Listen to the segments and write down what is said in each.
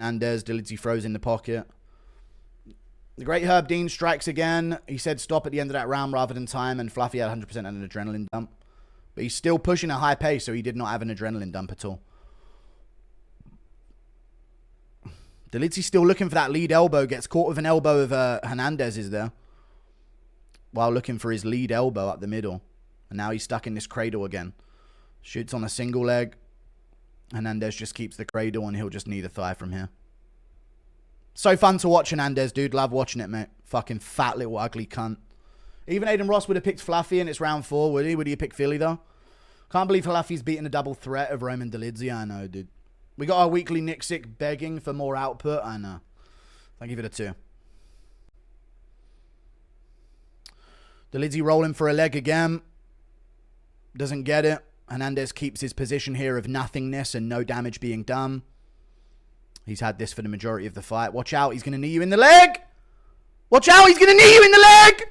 Hernandez. Dilidze throws in the pocket. The great Herb Dean strikes again. He said stop at the end of that round rather than time, and Fluffy had 100% an adrenaline dump. But he's still pushing a high pace, so he did not have an adrenaline dump at all. Dolidze's still looking for that lead elbow. Gets caught with an elbow of Hernandez is there. While looking for his lead elbow up the middle. And now he's stuck in this cradle again. Shoots on a single leg. Hernandez just keeps the cradle and he'll just need a thigh from here. So fun to watch Hernandez, dude. Love watching it, mate. Fucking fat little ugly cunt. Even Aiden Ross would have picked Fluffy and it's round 4, would he? Would he have picked Philly, though? Can't believe Fluffy's beating a double threat of Roman Dolidze. I know, dude. We got our weekly Nick Sick begging for more output. I know. I'll give it a 2. Dolidze rolling for a leg again. Doesn't get it. Hernandez keeps his position here of nothingness and no damage being done. He's had this for the majority of the fight. Watch out. He's going to knee you in the leg. Watch out. He's going to knee you in the leg.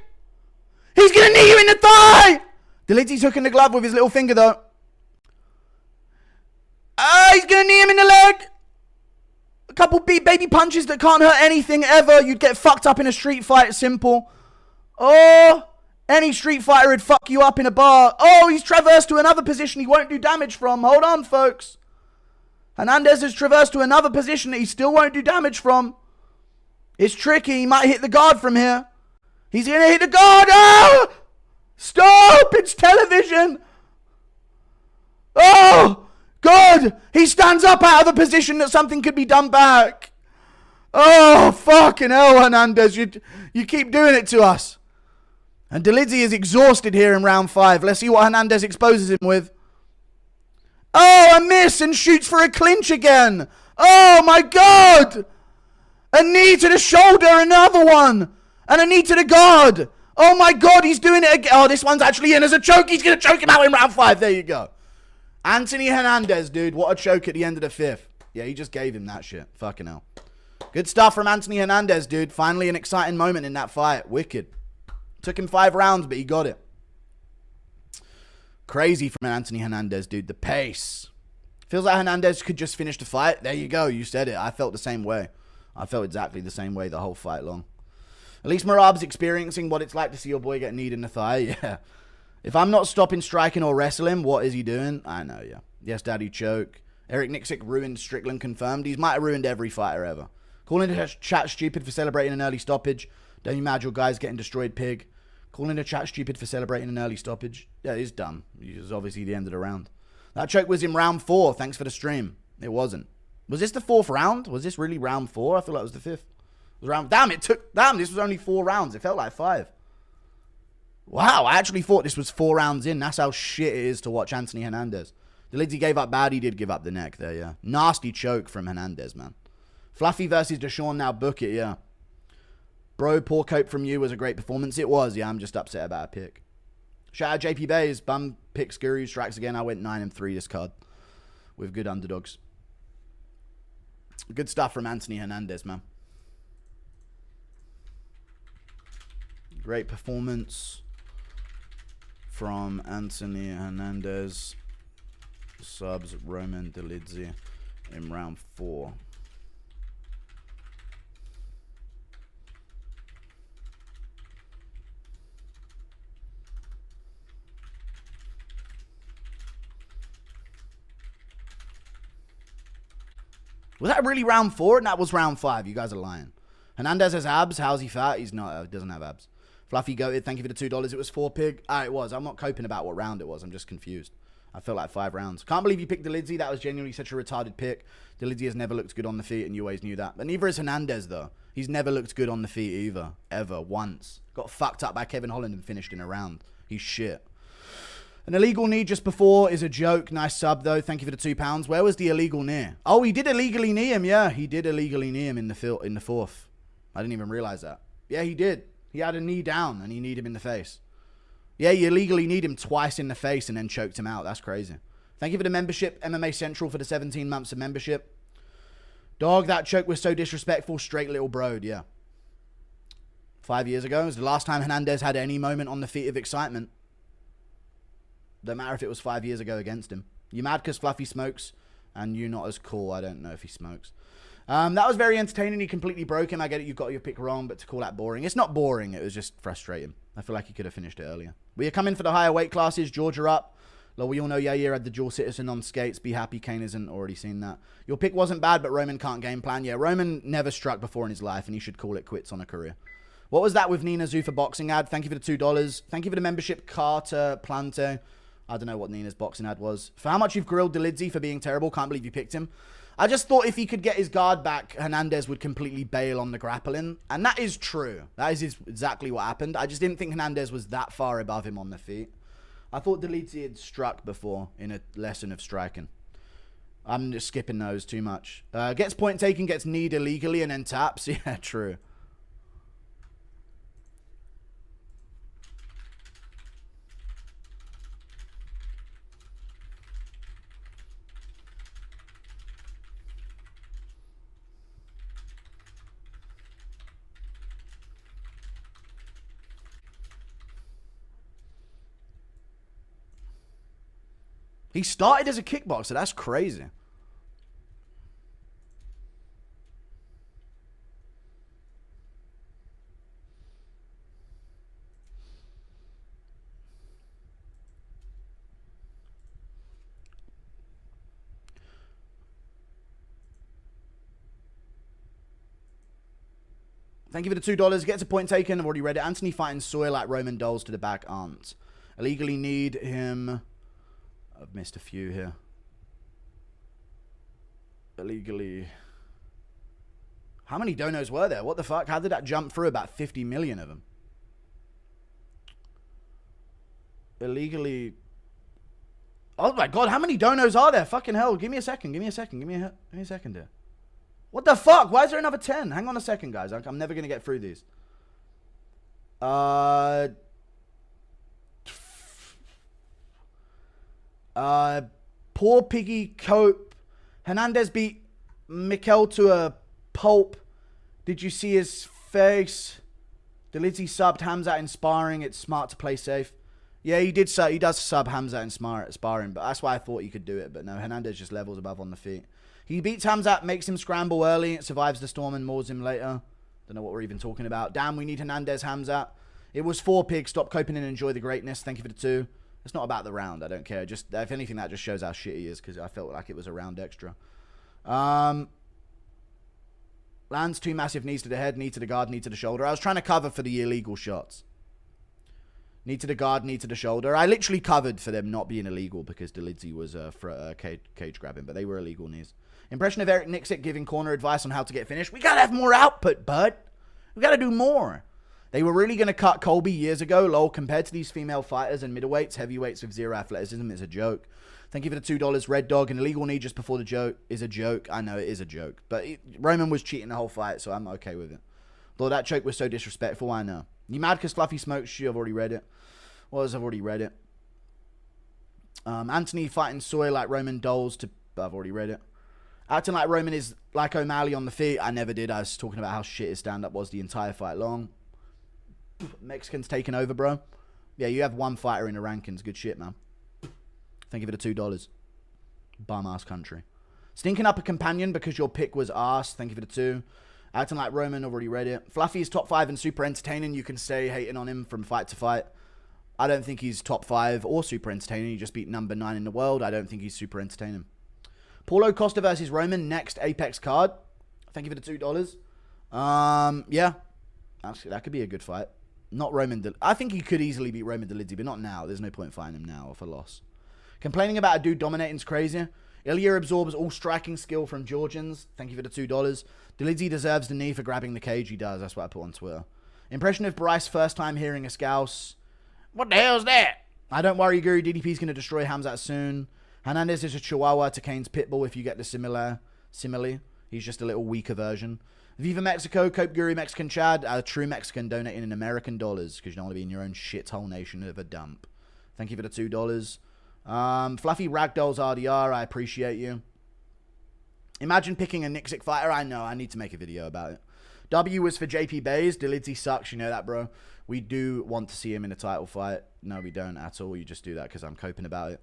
He's going to knee you in the thigh. Dolidze's hooking the glove with his little finger, though. He's going to knee him in the leg. A couple baby punches that can't hurt anything ever. You'd get fucked up in a street fight. Simple. Oh, any street fighter would fuck you up in a bar. Oh, he's traversed to another position he won't do damage from. Hold on, folks. Hernandez has traversed to another position that he still won't do damage from. It's tricky. He might hit the guard from here. He's going to hit the guard. Oh! Stop! It's television. Oh! Good! He stands up out of a position that something could be done back. Oh, fucking hell, Hernandez. You keep doing it to us. And Dolidze is exhausted here in round 5. Let's see what Hernandez exposes him with. Oh, a miss and shoots for a clinch again. Oh, my God. A knee to the shoulder, another one. And a knee to the guard. Oh, my God, he's doing it again. Oh, this one's actually in as a choke. He's going to choke him out in round 5. There you go. Anthony Hernandez, dude. What a choke at the end of the 5th. Yeah, he just gave him that shit. Fucking hell. Good stuff from Anthony Hernandez, dude. Finally an exciting moment in that fight. Wicked. Took him 5 rounds, but he got it. Crazy from Anthony Hernandez, dude. The pace. Feels like Hernandez could just finish the fight. There you go. You said it. I felt the same way. I felt exactly the same way the whole fight long. At least Merab's experiencing what it's like to see your boy get kneed in the thigh. Yeah. If I'm not stopping striking or wrestling, what is he doing? I know, yeah. Yes, Daddy choke. Eric Nixick ruined Strickland, confirmed. He's might have ruined every fighter ever. Calling the chat stupid for celebrating an early stoppage. Don't you mad your guy's getting destroyed, pig. Calling the chat stupid for celebrating an early stoppage. Yeah, it is dumb. It's obviously the end of the round. That choke was in round 4. Thanks for the stream. It wasn't. Was this the 4th round? Was this really round 4? I feel like it was the 5th. It was round... Damn, this was only 4 rounds. It felt like 5. Wow, I actually thought this was 4 rounds in. That's how shit it is to watch Anthony Hernandez. Dolidze gave up bad. He did give up the neck there, yeah. Nasty choke from Hernandez, man. Fluffy versus Deshaun, now book it, yeah. Bro, poor cope from you was a great performance. It was, yeah. I'm just upset about a pick. Shout out JP Bays. Bum picks Guru strikes again. I went 9-3 this card with good underdogs. Good stuff from Anthony Hernandez, man. Great performance from Anthony Hernandez. Subs Roman Dolidze in round 4. Was that really round 4? And that was round 5. You guys are lying. Hernandez has abs. How's he fat? He's not. He doesn't have abs. Fluffy goated. Thank you for the $2. It was 4 pig. Ah, it was. I'm not coping about what round it was. I'm just confused. I felt like 5 rounds. Can't believe you picked Dolidze. That was genuinely such a retarded pick. Dolidze has never looked good on the feet, and you always knew that. But neither has Hernandez, though. He's never looked good on the feet either. Ever. Once. Got fucked up by Kevin Holland and finished in a round. He's shit. An illegal knee just before is a joke. Nice sub, though. Thank you for the £2. Where was the illegal knee? Oh, he did illegally knee him. Yeah, he did illegally knee him in the 4th. I didn't even realize that. Yeah, he did. He had a knee down, and he kneed him in the face. Yeah, you illegally kneed him twice in the face and then choked him out. That's crazy. Thank you for the membership. MMA Central for the 17 months of membership. Dog, that choke was so disrespectful. Straight little broad, yeah. 5 years ago was the last time Hernandez had any moment on the feet of excitement. Don't matter if it was 5 years ago against him. You mad because Fluffy smokes and you not as cool. I don't know if he smokes. That was very entertaining. He completely broke him. I get it. You got your pick wrong, but to call that boring. It's not boring. It was just frustrating. I feel like he could have finished it earlier. We are coming for the higher weight classes. Georgia up. Well, we all know Yair had the dual citizen on skates. Be happy Kane isn't. Already seen that. Your pick wasn't bad, but Roman can't game plan. Yeah, Roman never struck before in his life, and he should call it quits on a career. What was that with Nina Zufa boxing ad? Thank you for the $2. Thank you for the membership, Carter Plante. I don't know what Nina's boxing ad was. For how much you've grilled Dolidze for being terrible. Can't believe you picked him. I just thought if he could get his guard back, Hernandez would completely bail on the grappling. And that is true. That is exactly what happened. I just didn't think Hernandez was that far above him on the feet. I thought Dolidze had struck before in a lesson of striking. I'm just skipping those too much. Gets point taken, gets kneed illegally, and then taps. Yeah, true. He started as a kickboxer. That's crazy. Thank you for the $2. Gets a point taken. I've already read it. Anthony fighting Soy like Roman dolls to the back aren't. Illegally need him. I've missed a few here. Illegally. How many donos were there? What the fuck? How did that jump through? About 50 million of them. Illegally. Oh my god, how many donos are there? Fucking hell. Give me a second. Give me a second. Give me a second here. What the fuck? Why is there another 10? Hang on a second, guys. I'm never going to get through these. Poor Piggy Cope. Hernandez beat Mikel to a pulp. Did you see his face? Dolidze subbed Hamzat in sparring. It's smart to play safe. Yeah, he did. He does sub Hamzat in sparring, but that's why I thought he could do it. But no, Hernandez just levels above on the feet. He beats Hamzat, makes him scramble early, survives the storm and maws him later. Don't know what we're even talking about. Damn, we need Hernandez, Hamzat. It was 4 pigs. Stop coping and enjoy the greatness. Thank you for the 2. It's not about the round. I don't care. Just if anything, that just shows how shit he is because I felt like it was a round extra. Lands 2 massive knees to the head, knee to the guard, knee to the shoulder. I was trying to cover for the illegal shots. Knee to the guard, knee to the shoulder. I literally covered for them not being illegal because Dolidze was cage grabbing, but they were illegal knees. Impression of Eric Nixick giving corner advice on how to get finished. We got to have more output, bud. We got to do more. They were really going to cut Colby years ago. Lol, compared to these female fighters and middleweights, heavyweights with zero athleticism is a joke. Thank you for the $2. Red Dog, an illegal knee just before the joke is a joke. I know it is a joke. But Roman was cheating the whole fight, so I'm okay with it. Though that choke was so disrespectful, I know. You mad because Fluffy smokes you? I've already read it. I've already read it. Anthony fighting Soy like Roman dolls to... I've already read it. Acting like Roman is like O'Malley on the feet. I never did. I was talking about how shit his stand-up was the entire fight long. Mexicans taking over, bro. Yeah, you have one fighter in the rankings. Good shit, man. Thank you for the $2. Bum-ass country. Stinking up a companion because your pick was ass. Thank you for the 2. Acting like Roman. Already read it. Fluffy is top 5 and super entertaining. You can stay hating on him from fight to fight. I don't think he's top 5 or super entertaining. He just beat number 9 in the world. I don't think he's super entertaining. Paulo Costa versus Roman, next Apex card. Thank you for the $2. Yeah. Actually, that could be a good fight. Not Roman. I think he could easily beat Roman Dolidze, but not now. There's no point fighting him now off a loss. Complaining about a dude dominating's crazy. Ilya absorbs all striking skill from Georgians. Thank you for the $2. Dolidze deserves the knee for grabbing the cage. He does. That's what I put on Twitter. Impression of Bryce first time hearing a scouse. What the hell's that? I don't worry, Guru. DDP's going to destroy Hamzat soon. Hernandez is a chihuahua to Kane's pitbull if you get the simile. He's just a little weaker version. Viva Mexico, Cope Guru, Mexican Chad, a true Mexican donating in American dollars because you don't want to be in your own shithole nation of a dump. Thank you for the $2. Fluffy Ragdolls RDR, I appreciate you. Imagine picking a Nixick fighter. I know, I need to make a video about it. W was for JP Bays. Dolidze sucks, you know that, bro. We do want to see him in a title fight. No, we don't at all. You just do that because I'm coping about it.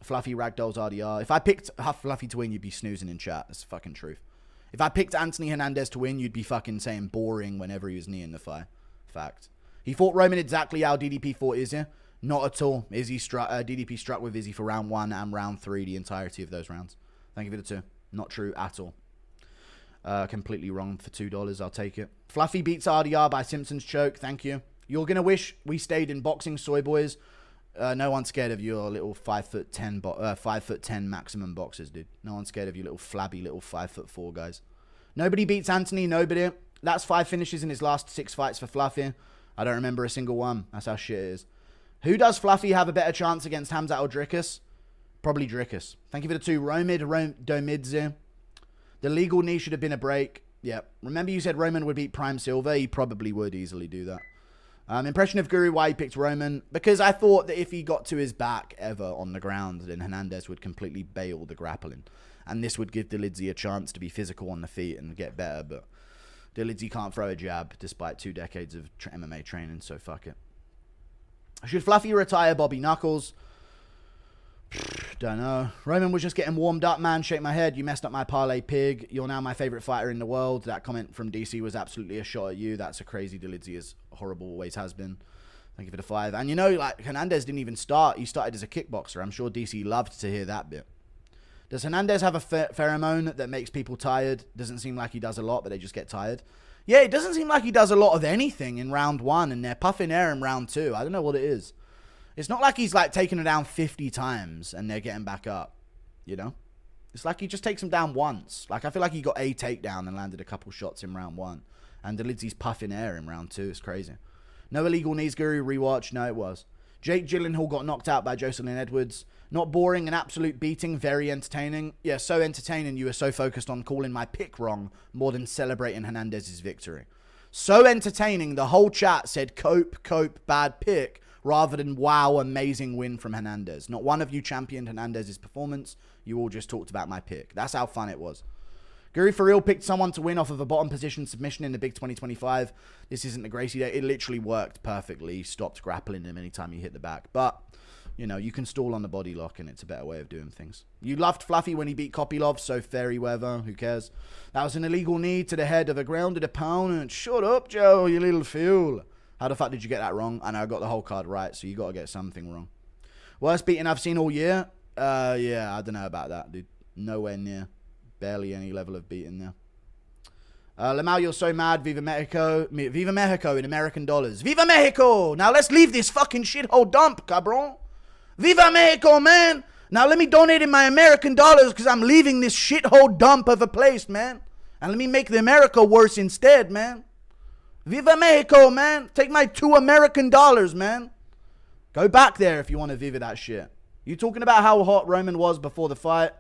Fluffy Ragdolls RDR. If I picked Fluffy to win, you'd be snoozing in chat. That's the fucking truth. If I picked Anthony Hernandez to win, you'd be fucking saying boring whenever he was kneeing the fight. Fact. He fought Roman exactly how DDP fought Izzy. Not at all. DDP struck with Izzy for round 1 and round 3, the entirety of those rounds. Thank you for the 2. Not true at all. Completely wrong for $2. I'll take it. Fluffy beats RDR by Simpson's choke. Thank you. You're going to wish we stayed in boxing, soy boys. No one's scared of your little 5'10" maximum boxers, dude. No one's scared of you little flabby little 5'4" guys. Nobody beats Anthony. Nobody. That's 5 finishes in his last 6 fights for Fluffy. I don't remember a single one. That's how shit it is. Who does Fluffy have a better chance against, Hamzat or Dricus? Probably Dricus. Thank you for the 2. Domidze. The legal knee should have been a break. Yeah. Remember you said Roman would beat Prime Silver? He probably would easily do that. Impression of Guru, why he picked Roman? Because I thought that if he got to his back ever on the ground, then Hernandez would completely bail the grappling. And this would give Dolidze a chance to be physical on the feet and get better. But Dolidze can't throw a jab despite 2 decades of MMA training, so fuck it. Should Fluffy retire Bobby Knuckles? Don't know. Roman was just getting warmed up, man. Shake my head. You messed up my parlay pig. You're now my favorite fighter in the world. That comment from DC was absolutely a shot at you. That's a crazy Dolidze, as horrible always has been. Thank you for the 5. And you know, like, Hernandez didn't even start. He started as a kickboxer. I'm sure DC loved to hear that bit. Does Hernandez have a pheromone that makes people tired? Doesn't seem like he does a lot, but they just get tired. Yeah, it doesn't seem like he does a lot of anything in round 1, and they're puffing air in round 2. I don't know what it is. It's not like he's like taking it down 50 times and they're getting back up, you know? It's like he just takes them down once. Like, I feel like he got a takedown and landed a couple shots in round 1. And Dolidze's puffing air in round 2. It's crazy. No illegal knees, Guru. Rewatch. No, it was. Jake Gyllenhaal got knocked out by Jocelyn Edwards. Not boring, an absolute beating. Very entertaining. Yeah, so entertaining you were so focused on calling my pick wrong more than celebrating Hernandez's victory. So entertaining, the whole chat said cope, bad pick, rather than wow, amazing win from Hernandez. Not one of you championed Hernandez's performance. You all just talked about my pick. That's how fun it was. Guru for real picked someone to win off of a bottom position submission in the big 2025. This isn't the Gracie day. It literally worked perfectly. He stopped grappling him anytime you hit the back. But, you know, you can stall on the body lock and it's a better way of doing things. You loved Fluffy when he beat Kopylov, so fairy weather. Who cares? That was an illegal knee to the head of a grounded opponent. Shut up, Joe, you little fool. How the fuck did you get that wrong? I know I got the whole card right, so you got to get something wrong. Worst beating I've seen all year? Yeah, I don't know about that, dude. Nowhere near. Barely any level of beating there. Lamau, you're so mad. Viva Mexico. Viva Mexico in American dollars. Viva Mexico! Now let's leave this fucking shithole dump, cabron. Viva Mexico, man! Now let me donate in my American dollars because I'm leaving this shithole dump of a place, man. And let me make the America worse instead, man. Viva Mexico, man. Take my $2 American dollars, man. Go back there if you want to viva that shit. You talking about how hot Roman was before the fight?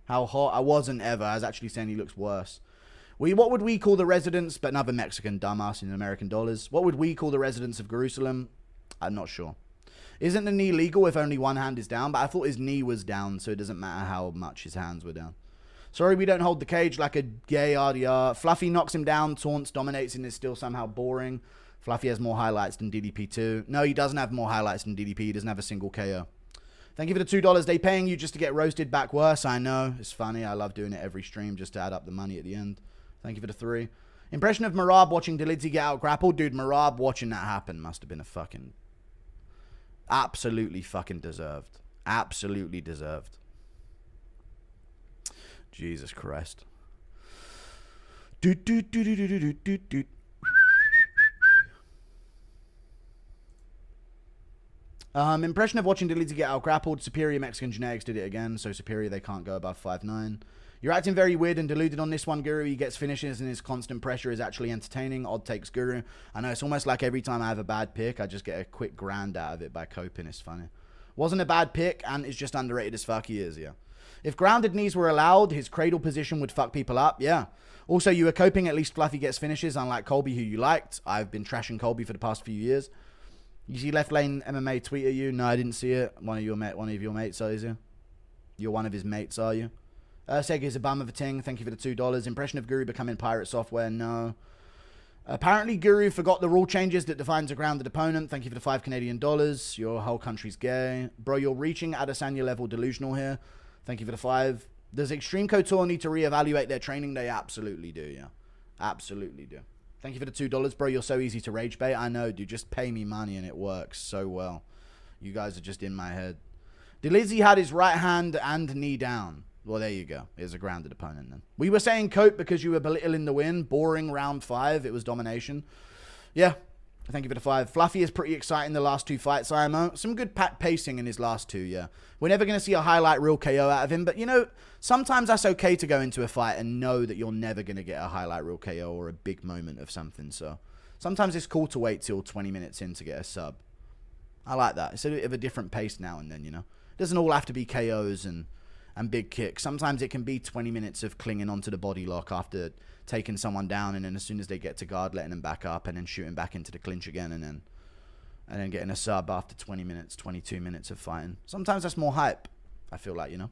How hot? I wasn't ever. I was actually saying he looks worse. What would we call the residents, but another Mexican dumbass in American dollars? What would we call the residents of Jerusalem? I'm not sure. Isn't the knee legal if only one hand is down? But I thought his knee was down, so it doesn't matter how much his hands were down. Sorry we don't hold the cage like a gay RDR. Fluffy knocks him down, taunts, dominates, and is still somehow boring. Fluffy has more highlights than DDP2. No, he doesn't have more highlights than DDP. He doesn't have a single KO. Thank you for the $2. They paying you just to get roasted back worse. I know. It's funny. I love doing it every stream just to add up the money at the end. Thank you for the 3. Impression of Marab watching Dolidze get out grappled. Dude, Marab watching that happen must have been a fucking... absolutely fucking deserved. Absolutely deserved. Jesus Christ. Impression of watching Dilly get out grappled. Superior Mexican genetics did it again. So superior, they can't go above 5'9". You're acting very weird and deluded on this one, Guru. He gets finishes and his constant pressure is actually entertaining. Odd takes, Guru. I know, it's almost like every time I have a bad pick, I just get a quick grand out of it by coping. It's funny. Wasn't a bad pick and it's just underrated as fuck. He is, yeah. If grounded knees were allowed, his cradle position would fuck people up. Yeah. Also, you were coping. At least Fluffy gets finishes, unlike Colby, who you liked. I've been trashing Colby for the past few years. You see left lane MMA tweet at you? No, I didn't see it. One of your mates, are you? You're one of his mates, are you? Seg is a bum of a ting. Thank you for the $2. Impression of Guru becoming pirate software? No. Apparently, Guru forgot the rule changes that defines a grounded opponent. Thank you for the $5 Canadian. Your whole country's gay. Bro, you're reaching Adesanya level delusional here. Thank you for the 5. Does Extreme Couture need to reevaluate their training? They absolutely do, yeah. Absolutely do. Thank you for the $2, bro. You're so easy to rage bait. I know, dude. Just pay me money and it works so well. You guys are just in my head. Dolidze had his right hand and knee down. Well, there you go. Here's a grounded opponent then. We were saying cope because you were belittling the win. Boring round 5. It was domination. Yeah. Thank you for the 5. Fluffy is pretty exciting the last 2 fights, IMO. Some good pacing in his last 2, yeah. We're never going to see a highlight reel KO out of him. But, you know, sometimes that's okay to go into a fight and know that you're never going to get a highlight reel KO or a big moment of something. So sometimes it's cool to wait till 20 minutes in to get a sub. I like that. It's a bit of a different pace now and then, you know. It doesn't all have to be KOs and big kicks. Sometimes it can be 20 minutes of clinging onto the body lock after taking someone down, and then as soon as they get to guard, letting them back up and then shooting back into the clinch again, and then getting a sub after 20 minutes, 22 minutes of fighting. Sometimes that's more hype, I feel like, you know.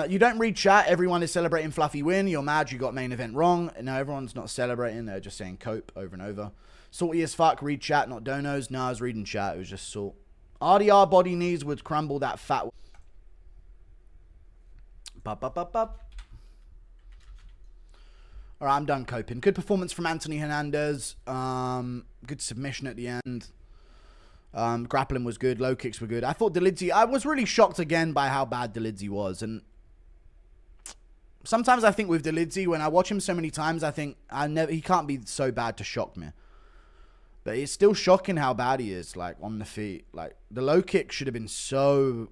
You don't read chat. Everyone is celebrating Fluffy win. You're mad you got main event wrong. No, everyone's not celebrating. They're just saying cope over and over. Salty as fuck. Read chat, not donos. No, I was reading chat. It was just salt. RDR body knees would crumble that fat. All right, I'm done coping. Good performance from Anthony Hernandez. Good submission at the end. Grappling was good. Low kicks were good. I thought Dolidze... I was really shocked again by how bad Dolidze was. And sometimes I think with Dolidze, when I watch him so many times, I think he can't be so bad to shock me. But it's still shocking how bad he is, like, on the feet. Like, the low kick should have been so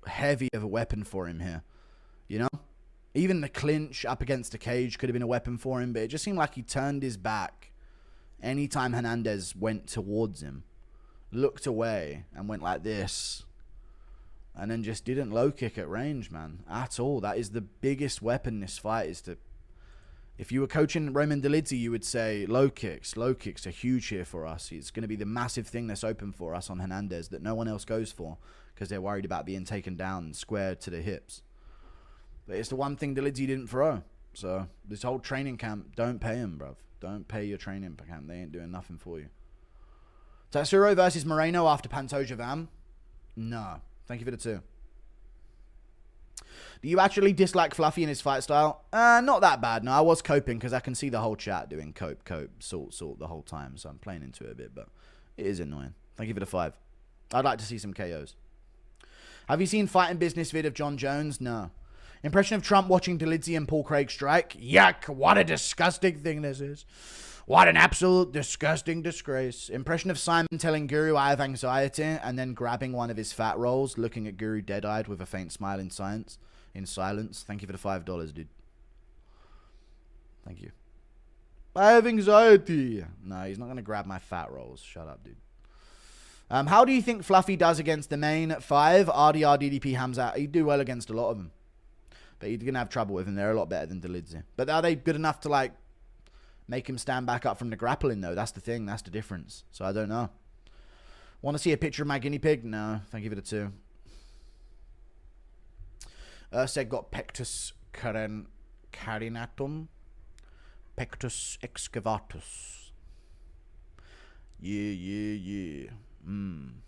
heavy of a weapon for him here. You know? Even the clinch up against the cage could have been a weapon for him, but it just seemed like he turned his back anytime Hernandez went towards him, looked away, and went like this, and then just didn't low kick at range, man, at all. That is the biggest weapon in this fight. Is to, if you were coaching Roman Dolidze, you would say low kicks are huge here for us. It's going to be the massive thing that's open for us on Hernandez that no one else goes for because they're worried about being taken down and squared to the hips. But it's the one thing Dolidze didn't throw. So this whole training camp, don't pay him, bruv. Don't pay your training camp. They ain't doing nothing for you. Tatsuro versus Moreno after Pantoja Vam? No. Thank you for the 2. Do you actually dislike Fluffy in his fight style? Not that bad. No, I was coping because I can see the whole chat doing cope, salt the whole time. So I'm playing into it a bit, but it is annoying. Thank you for the 5. I'd like to see some KOs. Have you seen Fighting Business vid of John Jones? No. Impression of Trump watching Dolidze and Paul Craig strike? Yuck, what a disgusting thing this is. What an absolute disgusting disgrace. Impression of Simon telling Guru I have anxiety and then grabbing one of his fat rolls, looking at Guru dead-eyed with a faint smile in silence. Thank you for the $5, dude. Thank you. I have anxiety. No, he's not going to grab my fat rolls. Shut up, dude. How do you think Fluffy does against the main 5? RDR, DDP, Hamza. He'd do well against a lot of them. But he's going to have trouble with them. They're a lot better than Dolidze. But are they good enough to, like, make him stand back up from the grappling, though? That's the thing. That's the difference. So I don't know. Want to see a picture of my guinea pig? No. Thank you for the 2. Urseg got pectus carinatum. Pectus excavatus. Yeah. Yeah. Boom.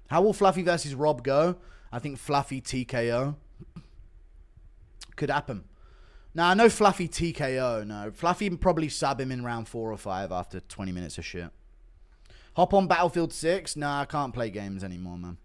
How will Fluffy versus Rob go? I think Fluffy TKO. Could happen. Nah, no Fluffy TKO, no. Fluffy probably sub him in round 4 or 5 after 20 minutes of shit. Hop on Battlefield 6? Nah, I can't play games anymore, man.